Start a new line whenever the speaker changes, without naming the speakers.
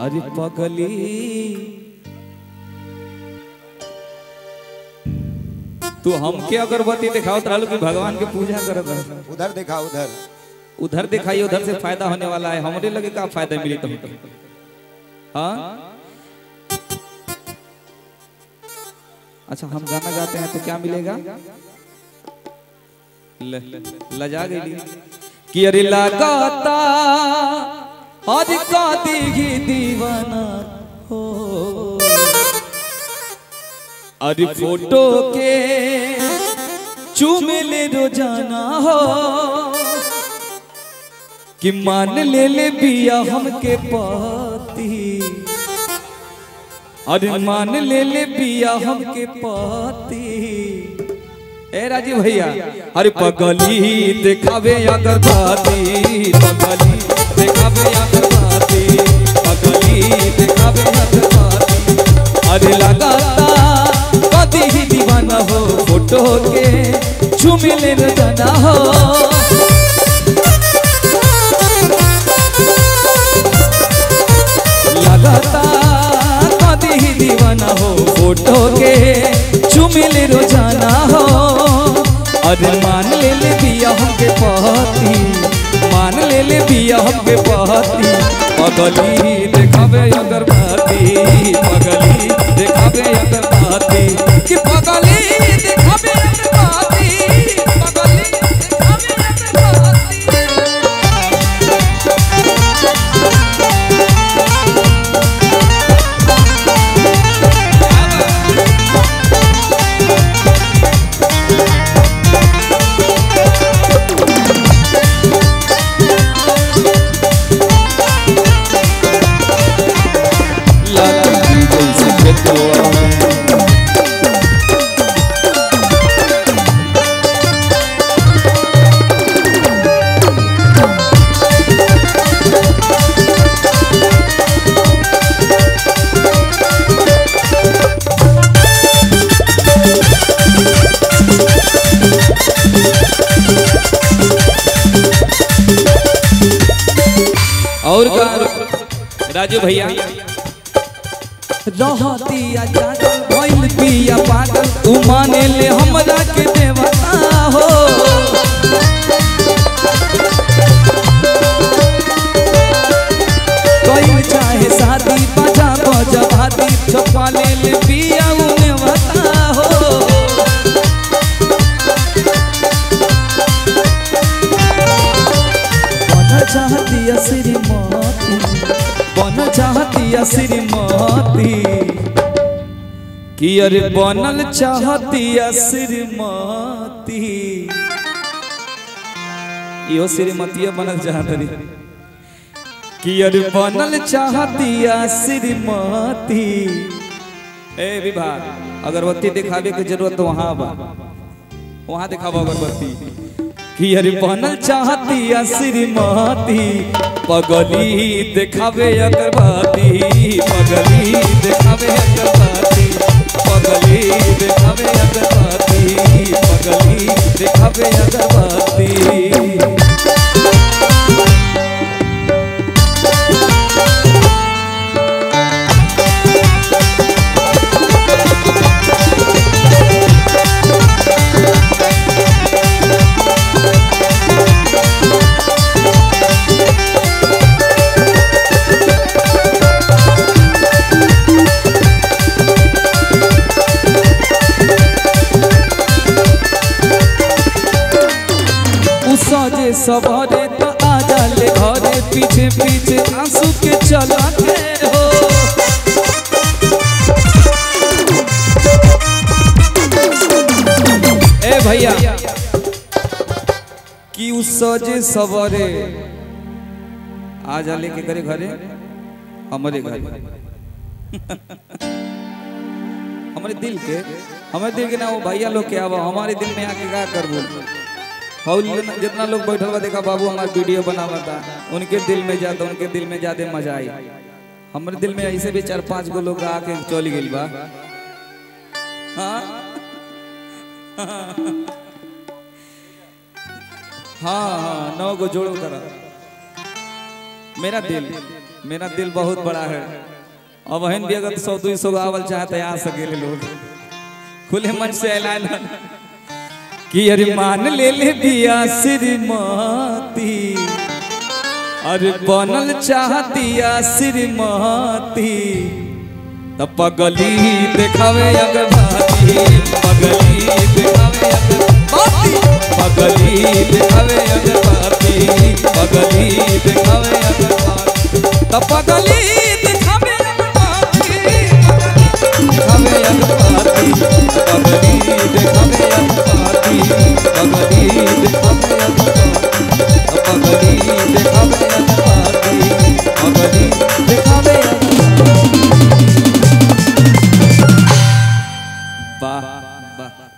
अरे पगली तू हमके अगरबत्ती दिखाओ तो कि भगवान के पूजा करत है।
उधर देखा उधर
उधर दिखाइए, उधर से फायदा होने वाला है। हमारे लगे का फायदा मिली तुमको? हाँ अच्छा हम गाना गाते हैं तो क्या मिलेगा? लजा गई कि अरे लगाता आज का दीगी दीवाना हो, अरे फोटो के चूम ले रोजाना हो, कि मान ले बिया हमके पाती, अरे मान ले बिया हमके पाती। ए राजीव भैया अरे पगली दिखावे अगरबत्ती, पगली दिखावे अगरबत्ती, पगली दिखावे अगरबत्ती। अरे लगाता कदी ही दीवाना हो, फोटो के चूम ले रोजाना हो, लगाता कदी ही दीवाना हो, फोटो के चूम ले रोजाना हो। अरे मान ले बिया हमके पहती, मान ले बिया हमके पहती। पगली दिखावे अगरबत्ती, पगली दिखावे अगरबत्ती, कि पगली दिखावे अगरबत्ती, पगली दिखावे अगरबत्ती। और राजू भैया रहतिया जागल भइल पिया पागल, तू माने ले हमरा के देवता हो। कोई चाहे शादी बजा बजा भाती, छपा ले पिया उने बता हो। चाहती श्रीमती, बन चाहती श्रीमती, कि अरे बनल चाहती श्रीमती। यो श्रीमती बनल चाहती, कि अरे बनल चाहती श्रीमती। ए विभाग अगरबत्ती दिखावे की जरूरत तो वहां बा, वहां दिखावा अगरबत्ती। कि अरे बनल चाहती श्रीमती, पगली दिखावे अगरबत्ती, पगली दिखावे अगरबत्ती, पगली दिखावे अगरबत्ती, पगली दिखावे अगरबत्ती। सजे सवारे तो आजा ले घरे, पीछे पीछे आंसू के चला के हो। ए भैया कि उस सजे सवारे आजा लेके करे घरे, हमारे घर हमारे दिल के ना वो भैया लोग के आवा, हमारे दिल में आके क्या कर बोल। जितना लोग बैठल बा देखा बाबू हमारे वीडियो बनावा था, उनके दिल में जाता, उनके दिल में ज्यादा मजा आई। हमारे दिल में ऐसे भी 4-5 गो लोग आके चल गई बा। हाँ हाँ 9 गो जोड़ो करा मेरा दिल। मेरा दिल बहुत बड़ा है। अब हन भी अगर 100-200 आवल चाहते आ सके लोग खुले मन से ऐलान कि अरे मान ले बिया श्रीमती, अरे बनल चाहतिया श्रीमती, तब पगली देखावे अगरबत्ती, पगली देखावे अगरबत्ती, पगली देखावे अगरबत्ती, पगली देखावे अगरबत्ती, तब